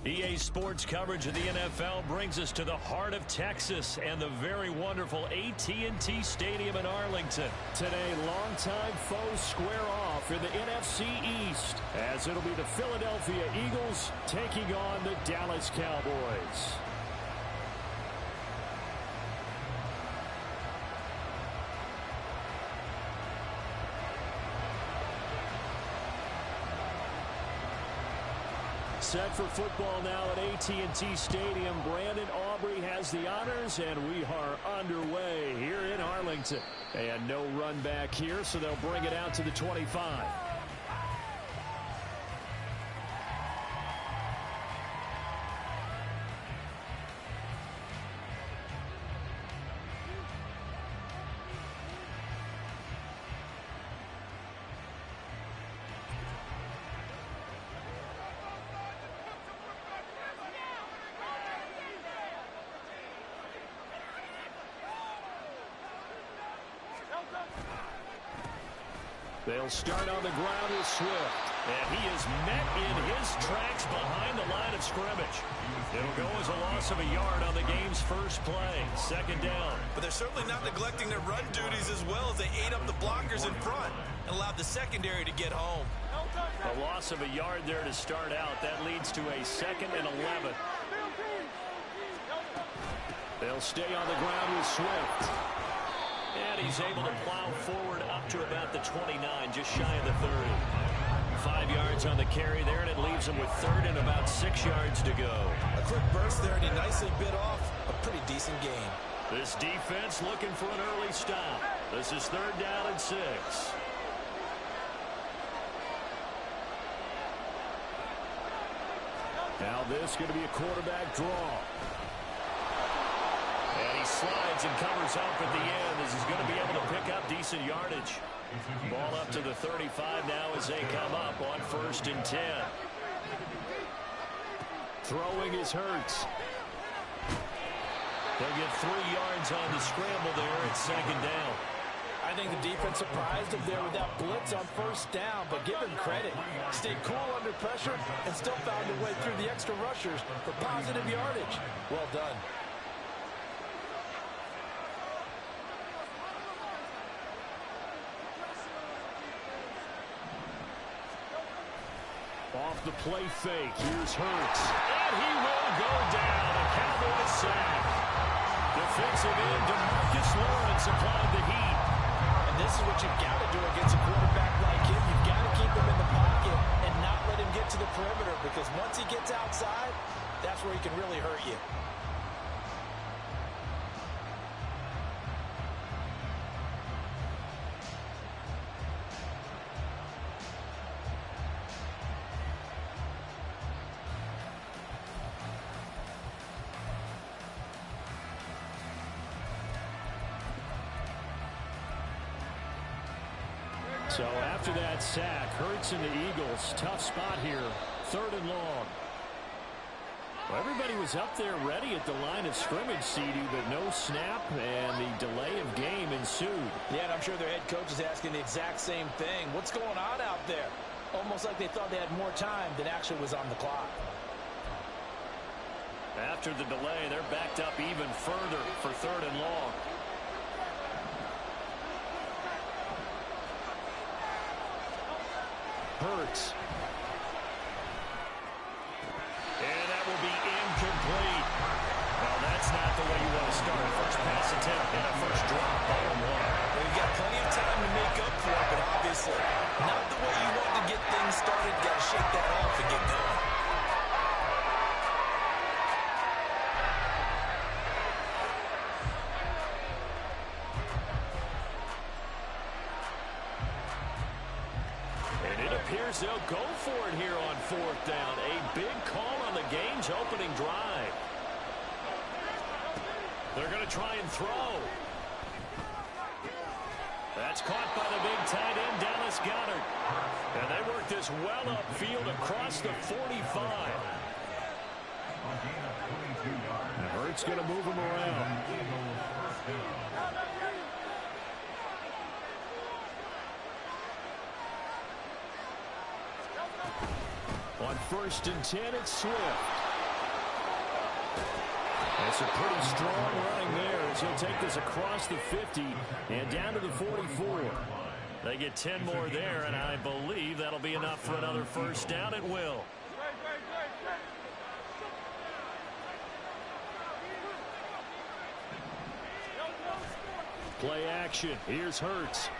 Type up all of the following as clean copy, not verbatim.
EA Sports coverage of the NFL brings us to the heart of Texas and the very wonderful AT&T Stadium in Arlington. Today, longtime foes square off in the NFC East, as it'll be the Philadelphia Eagles taking on the Dallas Cowboys. Set for football now at AT&T Stadium. Brandon Aubrey has the honors, and we are underway here in Arlington. And no run back here, so they'll bring it out to the 25. They'll start on the ground with Swift. And he is met in his tracks behind the line of scrimmage. It'll go as a loss of a yard on the game's first play. Second down. But they're certainly not neglecting their run duties as well, as they ate up the blockers in front and allowed the secondary to get home. A loss of a yard there to start out. That leads to a 2nd and 11. They'll stay on the ground with Swift. And he's able to plow forward up to about the 29, just shy of the 30. 5 yards on the carry there, and it leaves him with 3rd and about 6 yards to go. A quick burst there, and he nicely bit off a pretty decent game. This defense looking for an early stop. This is 3rd down and 6. Now this going to be a quarterback draw. And he slides and covers up at the end as he's going to be able to pick up decent yardage. Ball up to the 35 now as they come up on 1st and 10. Throwing is Hurts. They'll get 3 yards on the scramble there at 2nd down. I think the defense surprised him there with that blitz on 1st down, but give him credit. Stayed cool under pressure and still found a way through the extra rushers for positive yardage. Well done. Off the play fake, here's Hurts. And he will go down. A Cowboys sack. Defensive end DeMarcus Lawrence applied the heat. And this is what you've got to do against a quarterback like him. You've got to keep him in the pocket and not let him get to the perimeter, because once he gets outside, that's where he can really hurt you. So after that sack, Hurts and the Eagles, tough spot here, 3rd and long. Well, everybody was up there ready at the line of scrimmage, CD, but no snap, and the delay of game ensued. Yeah, and I'm sure their head coach is asking the exact same thing. What's going on out there? Almost like they thought they had more time than actually was on the clock. After the delay, they're backed up even further for 3rd and long. Hurts. And that will be incomplete. Well, that's not the way you want to start. First pass attempt and a first drop. Ball 1. Well, you've got plenty of time to make up for it, but obviously not the way you want to get things started. Got to shake that off and get going. They'll go for it here on 4th down. A big call on the game's opening drive. They're going to try and throw. That's caught by the big tight end, Dallas Goedert. And they work this well upfield across the 45. And Hurts going to move him around. On 1st and 10, it's Swift. That's a pretty strong running there as he'll take this across the 50 and down to the 44. They get 10 more there, and I believe that'll be enough for another first down. It will. Play action. Here's Hurts.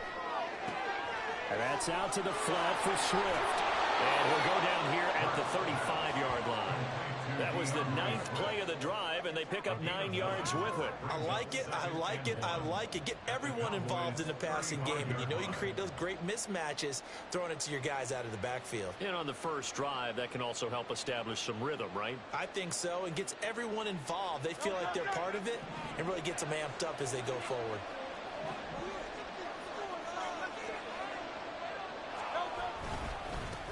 And that's out to the flat for Swift. And he'll go down here at the 35-yard line. That was the 9th play of the drive, and they pick up 9 yards with it. I like it, I like it, I like it. Get everyone involved in the passing game, and you know you can create those great mismatches throwing it to your guys out of the backfield. And on the first drive, that can also help establish some rhythm, right? I think so, and gets everyone involved. They feel like they're part of it, and really gets them amped up as they go forward.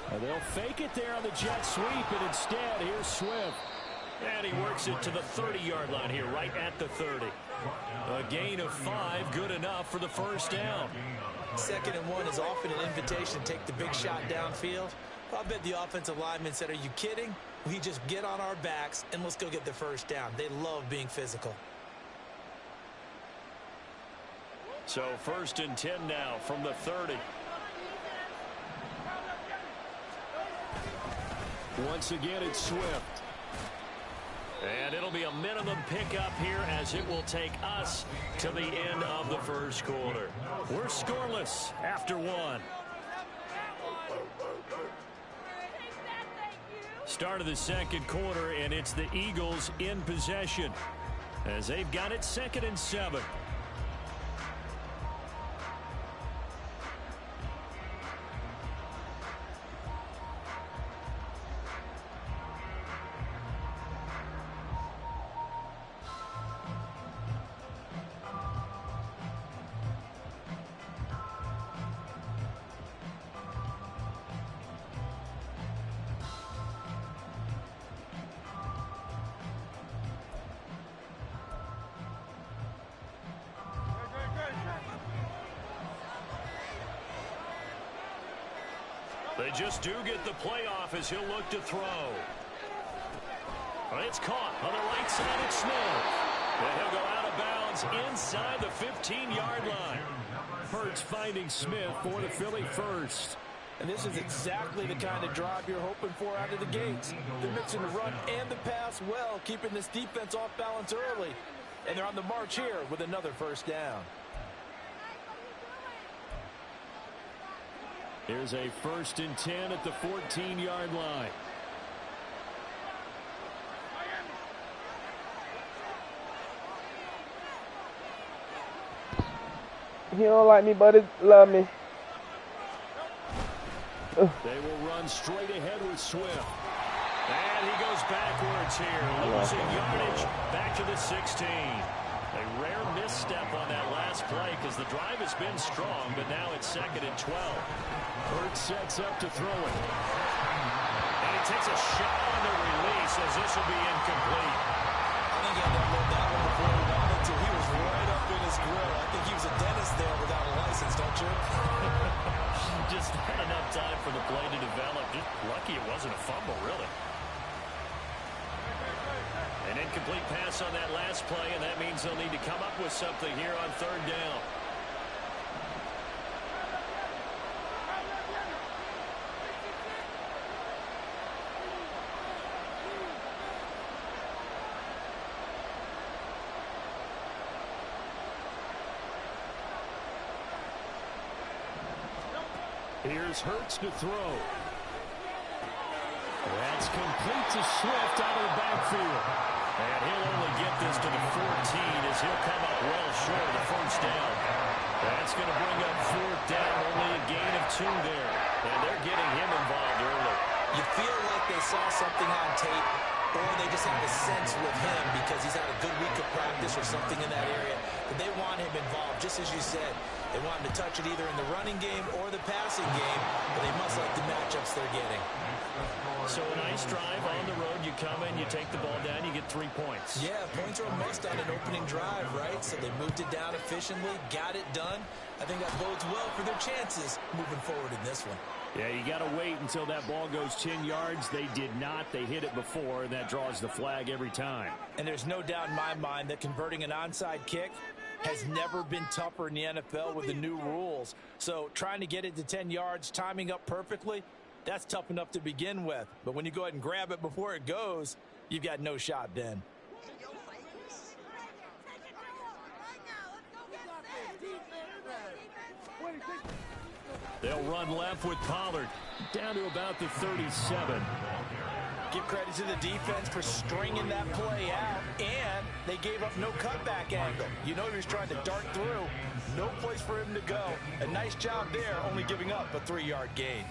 And they'll fake it there on the jet sweep, and instead, here's Swift. And he works it to the 30-yard line here, right at the 30. A gain of 5, good enough for the first down. 2nd and 1 is often an invitation to take the big shot downfield. I bet the offensive lineman said, are you kidding? We just get on our backs, and let's go get the first down. They love being physical. So 1st and 10 now from the 30. Once again, it's Swift. And it'll be a minimum pickup here as it will take us to the end of the first quarter. We're scoreless after 1. Start of the second quarter, and it's the Eagles in possession as they've got it 2nd and 7. They just do get the playoff as he'll look to throw. It's caught on the right side of Smith. And he'll go out of bounds inside the 15-yard line. Hurts finding Smith for the Philly first. And this is exactly the kind of drive you're hoping for out of the gates. They're mixing the run and the pass well, keeping this defense off balance early. And they're on the march here with another first down. Here's a 1st and 10 at the 14-yard line. He don't like me, but he love me. They will run straight ahead with Swift. And he goes backwards here, losing yardage back to the 16. A rare misstep on that last play because the drive has been strong, but now it's 2nd and 12. Hurts sets up to throw it. And he takes a shot on the release as this will be incomplete. I think he had that one before he wanted to. He was right up in his grill. I think he was a dentist there without a license, don't you? Just not enough time for the play to develop. Just lucky it wasn't a fumble, really. An incomplete pass on that last play, and that means they'll need to come up with something here on 3rd down. Here's Hurts to throw. That's complete to Swift out of the backfield. And he'll only get this to the 14 as he'll come up well short of the first down. That's going to bring up 4th down, only a gain of 2 there. And they're getting him involved early. You feel like they saw something on tape, or they just have a sense with him because he's had a good week of practice or something in that area. But they want him involved, just as you said. They want him to touch it either in the running game or the passing game, but they must like the matchups they're getting. So a nice drive on the road. You come in, you take the ball down, you get 3 points. Yeah, points are a must on an opening drive, right? So they moved it down efficiently, got it done. I think that bodes well for their chances moving forward in this one. Yeah, you got to wait until that ball goes 10 yards. They did not. They hit it before, and that draws the flag every time. And there's no doubt in my mind that converting an onside kick has never been tougher in the NFL with the new rules. So trying to get it to 10 yards, timing up perfectly, that's tough enough to begin with. But when you go ahead and grab it before it goes, you've got no shot then. They'll run left with Pollard down to about the 37. Give credit to the defense for stringing that play out, and they gave up no cutback angle. You know he was trying to dart through. No place for him to go. A nice job there, only giving up a 3-yard gain.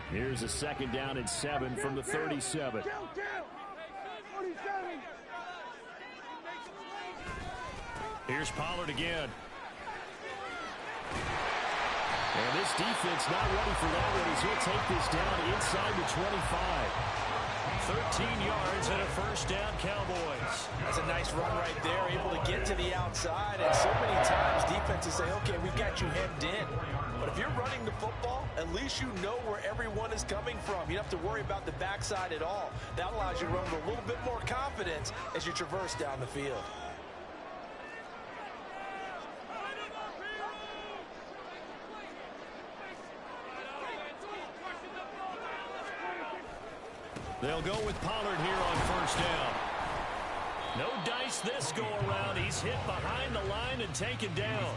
Here's a 2nd down and 7 from the 37. Here's Pollard again. And this defense not ready for that one. He's going to take this down inside the 25. 13 yards and a 1st down, Cowboys. That's a nice run right there, able to get to the outside. And so many times defenses say, okay, we've got you hemmed in. But if you're running the football, at least you know where everyone is coming from. You don't have to worry about the backside at all. That allows you to run with a little bit more confidence as you traverse down the field. They'll go with Pollard here on 1st down. No dice this go around. He's hit behind the line and taken down.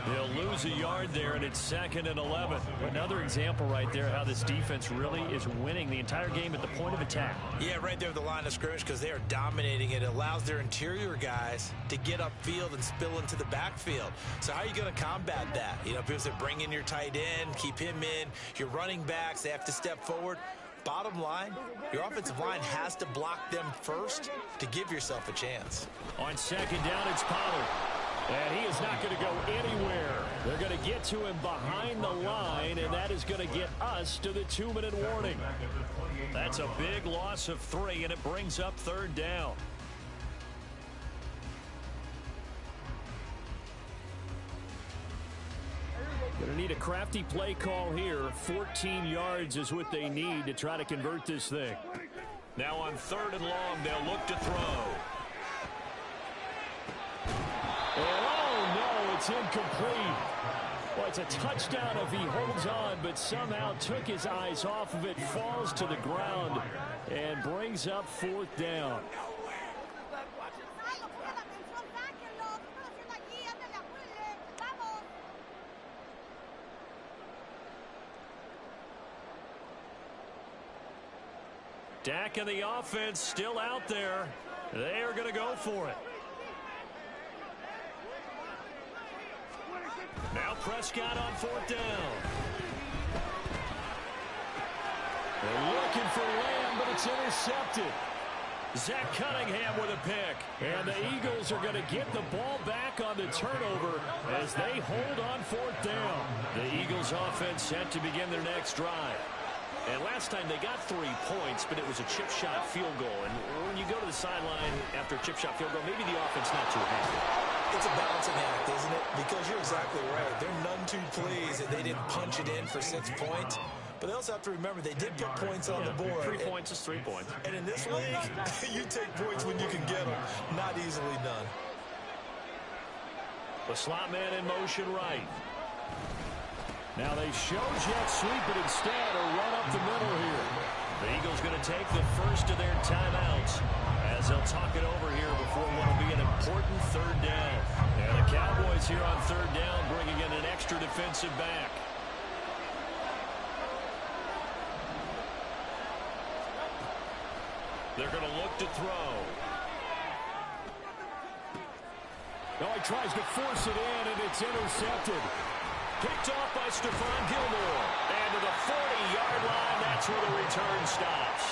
They'll lose a yard there, and it's 2nd and 11. Another example right there how this defense really is winning the entire game at the point of attack. Yeah, right there at the line of scrimmage because they are dominating it. It allows their interior guys to get upfield and spill into the backfield. So how are you going to combat that? You know, people say bring in your tight end, keep him in. Your running backs, they have to step forward. Bottom line, your offensive line has to block them first to give yourself a chance. On 2nd down, it's Pollard. And he is not going to go anywhere. They're going to get to him behind the line, and that is going to get us to the 2-minute warning. That's a big loss of 3, and it brings up 3rd down. Going to need a crafty play call here. 14 yards is what they need to try to convert this thing. Now on 3rd and long, they'll look to throw. Oh, no, it's incomplete. Well, it's a touchdown if he holds on, but somehow took his eyes off of it, falls to the ground, and brings up 4th down. Dak and the offense still out there. They are going to go for it. Now Prescott on 4th down. They're looking for Lamb, but it's intercepted. Zach Cunningham with a pick. And the Eagles are going to get the ball back on the turnover as they hold on 4th down. The Eagles offense set to begin their next drive. And last time they got 3 points, but it was a chip shot field goal. And when you go to the sideline after a chip shot field goal, maybe the offense not too happy. It's a balancing act, isn't it? Because you're exactly right. They're none too pleased that they didn't punch it in for 6 points. But they also have to remember they did put points on the board. 3 points is 3 points. And in this league, you take points when you can get them. Not easily done. The slot man in motion right. Now they show jet sweep, but instead a run up the middle here. The Eagles going to take the first of their timeouts as they'll talk it over here before what will be an important 3rd down. And the Cowboys here on 3rd down bringing in an extra defensive back. They're going to look to throw. No, he tries to force it in, and it's intercepted. Picked off by Stephon Gilmore. And to the 40-yard line, that's where the return stops.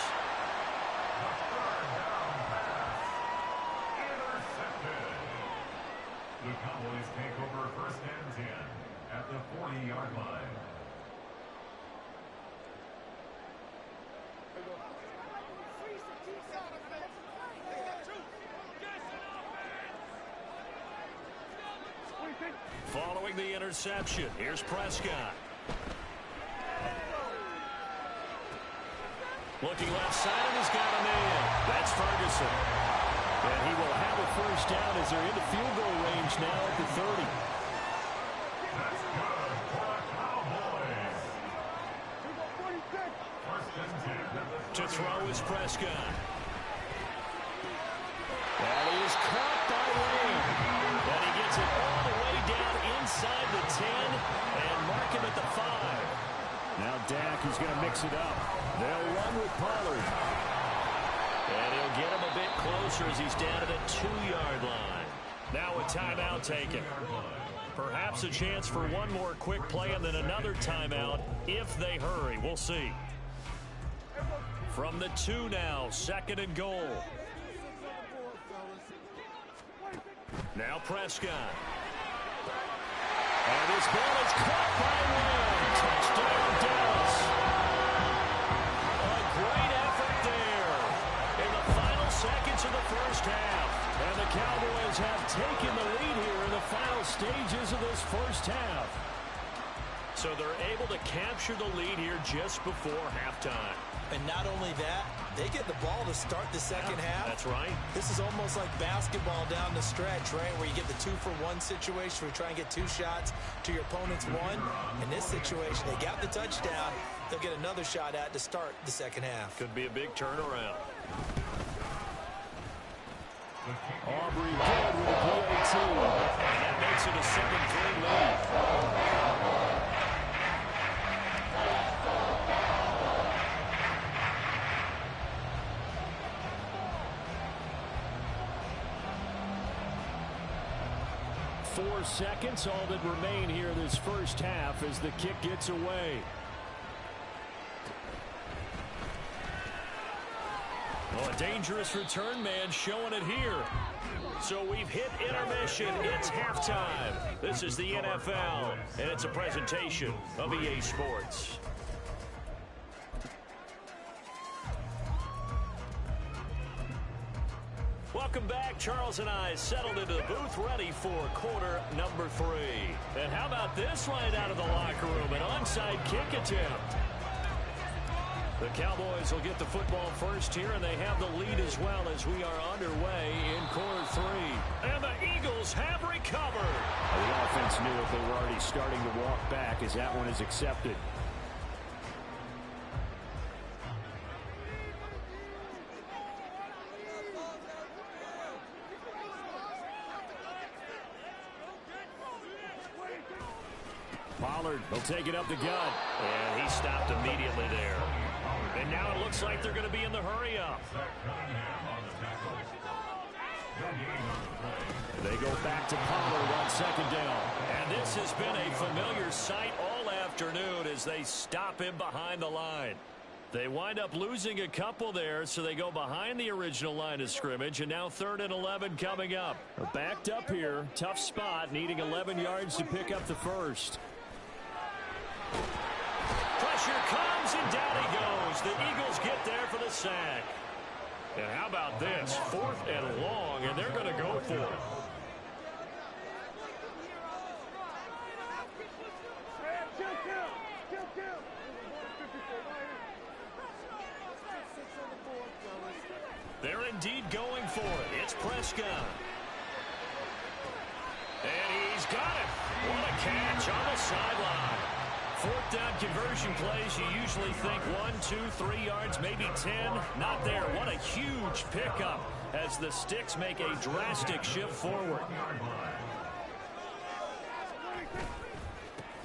The Cowboys take over 1st and 10 at the 40-yard line. throwing the interception. Here's Prescott. Looking left side, and he's got a man. That's Ferguson. And he will have a first down as they're into field goal range now at the 30. That's good for the Cowboys. First and 10 at the 30. To throw is Prescott. And he is caught by Lamb. And he gets it all the way down inside the 10 and mark him at the 5. Now Dak is going to mix it up. They'll run with Pollard. And he'll get him a bit closer as he's down at the 2-yard line. Now a timeout taken. Perhaps a chance for one more quick play and then another timeout if they hurry. We'll see. From the 2 now, 2nd and goal. Now Prescott. And this ball is caught by Lamb. Touchdown Dallas. A great effort there in the final seconds of the first half. And the Cowboys have taken the lead here in the final stages of this first half. So they're able to capture the lead here just before halftime. And not only that, they get the ball to start the second half. That's right. This is almost like basketball down the stretch, right, where you get the 2-for-1 situation where you try and get 2 shots to your opponent's 1. In this situation, they got the touchdown. They'll get another shot at to start the second half. Could be a big turnaround. Aubrey good with a PAT. And that makes it a 7-3 lead. Four seconds, all that remain here this first half as the kick gets away. Oh, a dangerous return man showing it here. So we've hit intermission. It's halftime. This is the NFL, and it's a presentation of EA Sports. Welcome back. Charles and I settled into the booth ready for quarter number 3. And how about this right out of the locker room? An onside kick attempt. The Cowboys will get the football first here, and they have the lead as well as we are underway in quarter 3. And the Eagles have recovered. The offense knew if they were already starting to walk back as that one is accepted. Pollard will take it up the gut, and he stopped immediately there. And now it looks like they're going to be in the hurry-up. They go back to Pollard on 2nd down. And this has been a familiar sight all afternoon as they stop him behind the line. They wind up losing a couple there, so they go behind the original line of scrimmage, and now 3rd and 11 coming up. They're backed up here, tough spot, needing 11 yards to pick up the first. Pressure comes, and down he goes. The Eagles get there for the sack. And how about this? 4th and long, and they're going to go for it. They're indeed going for it. It's Prescott. And he's got it. What a catch on the sideline. 4th down conversion plays, you usually think 1, 2, 3 yards, maybe 10. Not there. What a huge pickup as the Sticks make a drastic shift forward.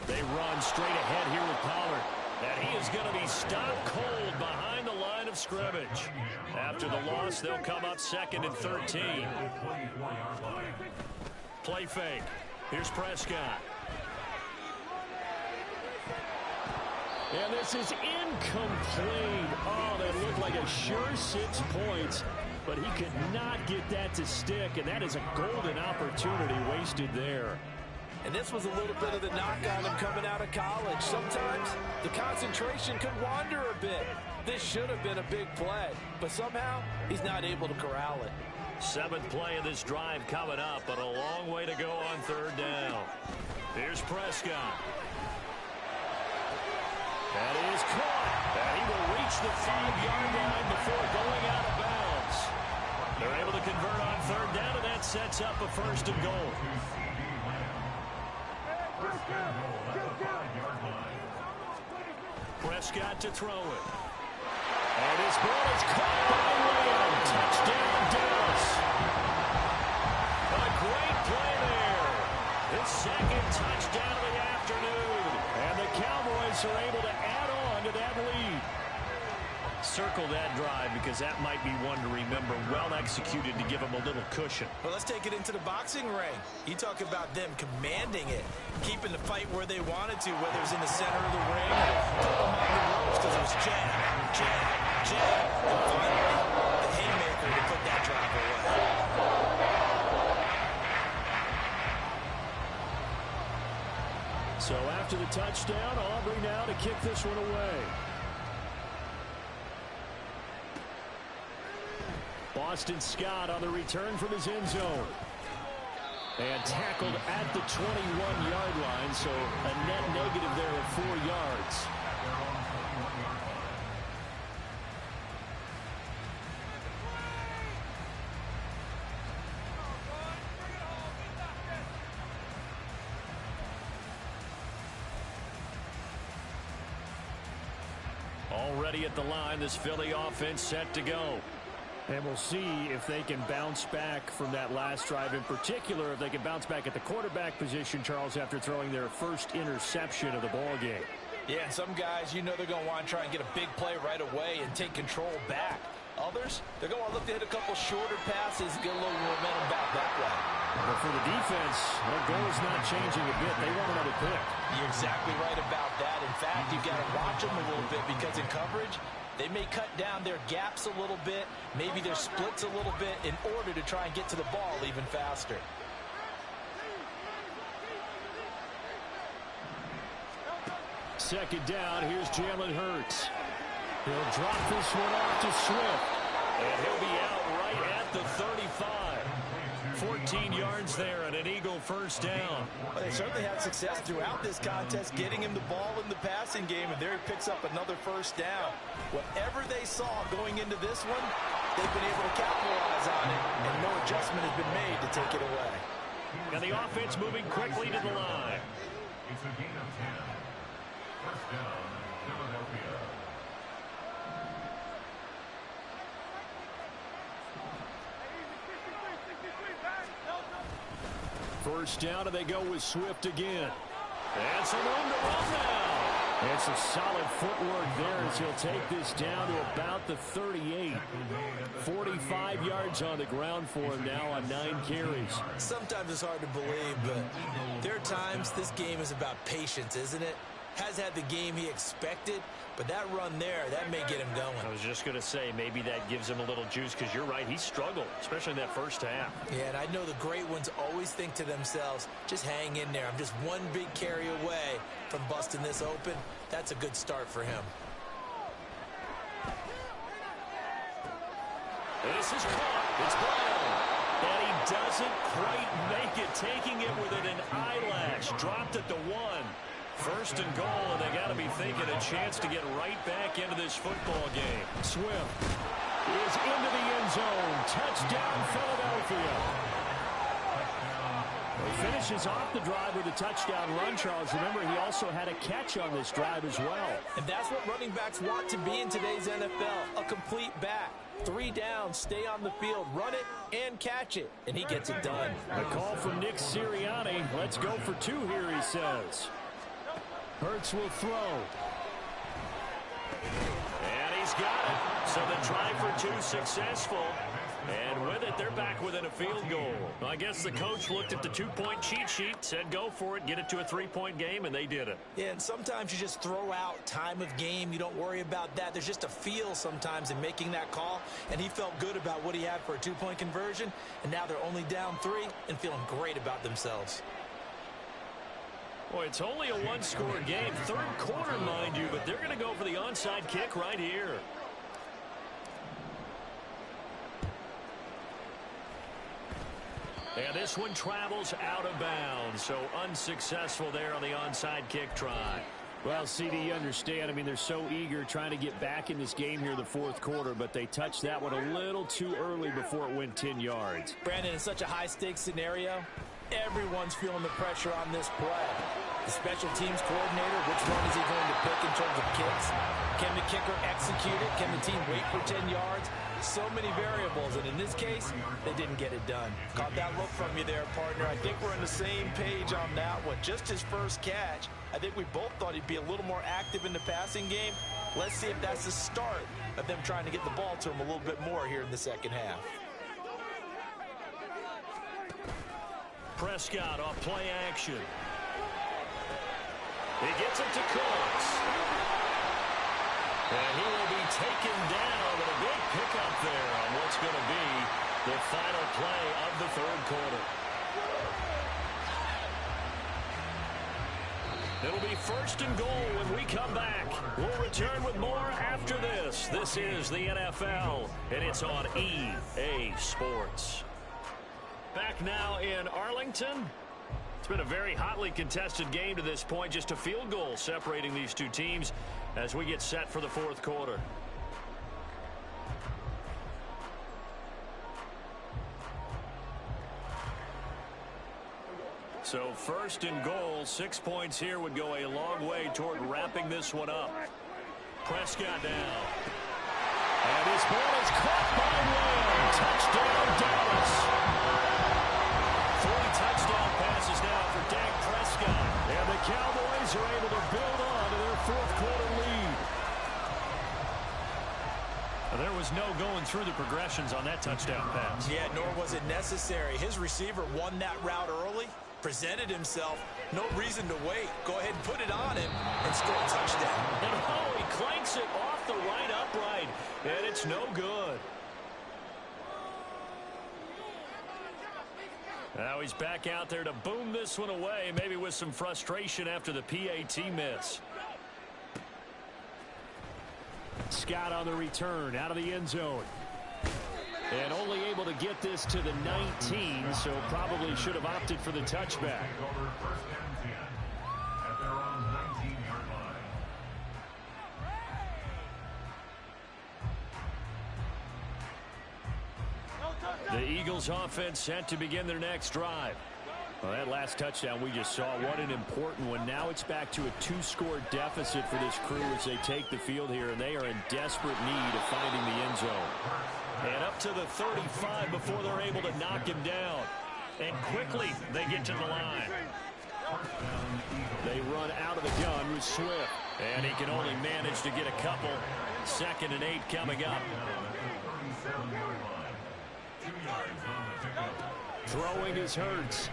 They run straight ahead here with Pollard. And he is going to be stopped cold behind the line of scrimmage. After the loss, they'll come up 2nd and 13. Play fake. Here's Prescott. And this is incomplete. Oh, that looked like a sure 6 points, but he could not get that to stick, and that is a golden opportunity wasted there. And this was a little bit of the knock on him coming out of college. Sometimes the concentration could wander a bit. This should have been a big play, but somehow he's not able to corral it. Seventh play of this drive coming up, but a long way to go on third down. Here's Prescott. That is caught. And he will reach the 5-yard line before going out of bounds. They're able to convert on third down, and that sets up a first and goal. Prescott to throw it. And his ball is caught by Lamb. Touchdown, Dallas. A great play there. His second touchdown of the afternoon. And the Cowboys are able to add on to that lead. Circle that drive because that might be one to remember. Well executed to give him a little cushion. Well, let's take it into the boxing ring. You talk about them commanding it, keeping the fight where they wanted to, whether it's in the center of the ring or put them on the ropes because it was jab, jab, jab. And finally, the haymaker to put that drive away. So after the touchdown, Aubrey now to kick this one away. Boston Scott on the return from his end zone. And tackled at the 21-yard line, so a net negative there of 4 yards. Already at the line, this Philly offense set to go. And we'll see if they can bounce back from that last drive, in particular if they can bounce back at the quarterback position, Charles, after throwing their first interception of the ball game. Yeah, and some guys, you know they're going to want to try and get a big play right away and take control back. Others, they're going to look to hit a couple shorter passes, get a little momentum back that way. But for the defense, their goal is not changing a bit. They want another pick. You're exactly right about that. In fact, you've got to watch them a little bit because in coverage, they may cut down their gaps a little bit, maybe their splits a little bit in order to try and get to the ball even faster. Second down, here's Jalen Hurts. He'll drop this one off to Swift. And he'll be out right at the 35. 14 yards there and an Eagle first down. Well, they certainly had success throughout this contest, getting him the ball in the passing game, and there he picks up another first down. Whatever they saw going into this one, they've been able to capitalize on it, and no adjustment has been made to take it away. And the offense moving quickly to the line. It's a gain of 10. First down, Philadelphia. First down, and they go with Swift again. And some room to run now. And some solid footwork there as he'll take this down to about the 38. 45 yards on the ground for him now on 9 carries. Sometimes it's hard to believe, but there are times this game is about patience, isn't it? Has had the game he expected, but that run there, that may get him going. I was just going to say, maybe that gives him a little juice, because you're right, he struggled, especially in that first half. Yeah, and I know the great ones always think to themselves, just hang in there. I'm just one big carry away from busting this open. That's a good start for him. This is caught. It's blown. And he doesn't quite make it, taking it within an eyelash. Dropped at the 1. First and goal, and they got to be thinking a chance to get right back into this football game. Swift is into the end zone. Touchdown, Philadelphia. He finishes off the drive with a touchdown run, Charles. Remember, he also had a catch on this drive as well. And that's what running backs want to be in today's NFL, a complete back. 3 downs, stay on the field, run it, and catch it. And he gets it done. A call from Nick Sirianni. Let's go for 2 here, he says. Hurts will throw. And he's got it. So the try for 2 successful. And with it, they're back within a field goal. I guess the coach looked at the 2-point cheat sheet, said go for it, get it to a 3-point game, and they did it. Yeah, and sometimes you just throw out time of game. You don't worry about that. There's just a feel sometimes in making that call, and he felt good about what he had for a 2-point conversion, and now they're only down 3 and feeling great about themselves. Boy, it's only a 1-score game. 3rd quarter, mind you, but they're going to go for the onside kick right here. And this one travels out of bounds, so unsuccessful there on the onside kick try. Well, CD, you understand. I mean, they're so eager trying to get back in this game here in the fourth quarter, but they touched that one a little too early before it went 10 yards. Brandon, in such a high-stakes scenario, everyone's feeling the pressure on this play. The special teams coordinator, which one is he going to pick in terms of kicks? Can the kicker execute it? Can the team wait for 10 yards? So many variables, and in this case, they didn't get it done. Caught that look from you there, partner. I think we're on the same page on that one. Just his first catch. I think we both thought he'd be a little more active in the passing game. Let's see if that's the start of them trying to get the ball to him a little bit more here in the second half. Prescott off play action. He gets it to Cooks. And he will be taken down with a big pickup there on what's going to be the final play of the third quarter. It'll be 1st and goal when we come back. We'll return with more after this. This is the NFL, and it's on EA Sports. Back now in Arlington. It's been a very hotly contested game to this point. Just a field goal separating these two teams as we get set for the fourth quarter. So 1st and goal, 6 points here would go a long way toward wrapping this one up. Prescott down. And his ball is caught by Lamb. Touchdown, Dallas. 3 touchdown passes now for Dak Prescott. And the Cowboys are able to build on to their fourth quarter lead. There was no going through the progressions on that touchdown pass. Yeah, nor was it necessary. His receiver won that route early, presented himself. No reason to wait. Go ahead and put it on him and score a touchdown. And oh, he clanks it off the right upright. And it's no good. Now he's back out there to boom this one away, maybe with some frustration after the PAT miss. Scott on the return, out of the end zone. And only able to get this to the 19, so probably should have opted for the touchback. Over 1st and 10 at their own 19-yard line. The Eagles offense set to begin their next drive. Well, that last touchdown we just saw, what an important one. Now it's back to a 2-score deficit for this crew as they take the field here, and they are in desperate need of finding the end zone. And up to the 35 before they're able to knock him down. And quickly they get to the line. They run out of the gun with Swift. And he can only manage to get a couple. 2nd and 8 coming up. Throwing is Hurts.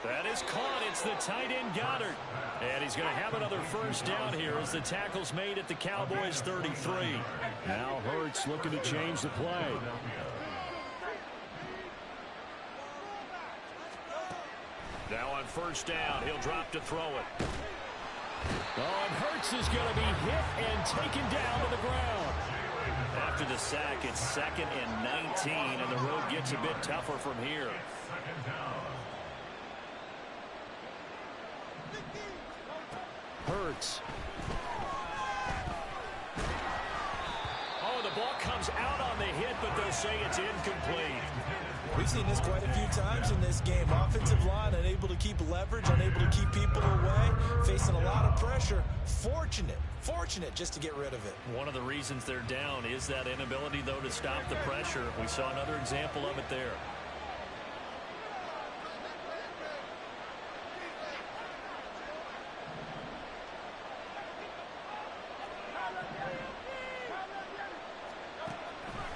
That is caught. It's the tight end Goddard. And he's going to have another first down here as the tackle's made at the Cowboys 33. Now Hurts looking to change the play. Now on first down, he'll drop to throw it. Oh, and Hurts is going to be hit and taken down to the ground. After the sack, it's 2nd and 19, and the road gets a bit tougher from here. Hurts. Oh, the ball comes out on the hit, but they'll say it's incomplete. We've seen this quite a few times in this game. Offensive line unable to keep leverage, unable to keep people away, facing a lot of pressure. Fortunate just to get rid of it. One of the reasons they're down is that inability, though, to stop the pressure. We saw another example of it there.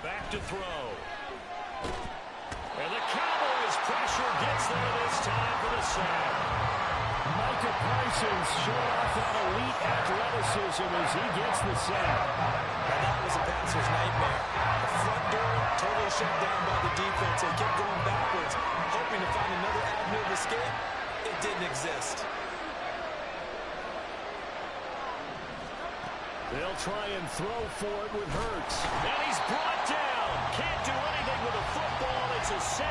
Back to throw. And the Cowboys pressure gets there this time for the sack. Micah Parsons showing off that elite athleticism as he gets the sack. And that was a passer's nightmare. The front door totally shut down by the defense. They kept going backwards, hoping to find another avenue of escape. It didn't exist. They'll try and throw for it with Hurts. And he's brought down. Can't do anything with a football. It's a sack.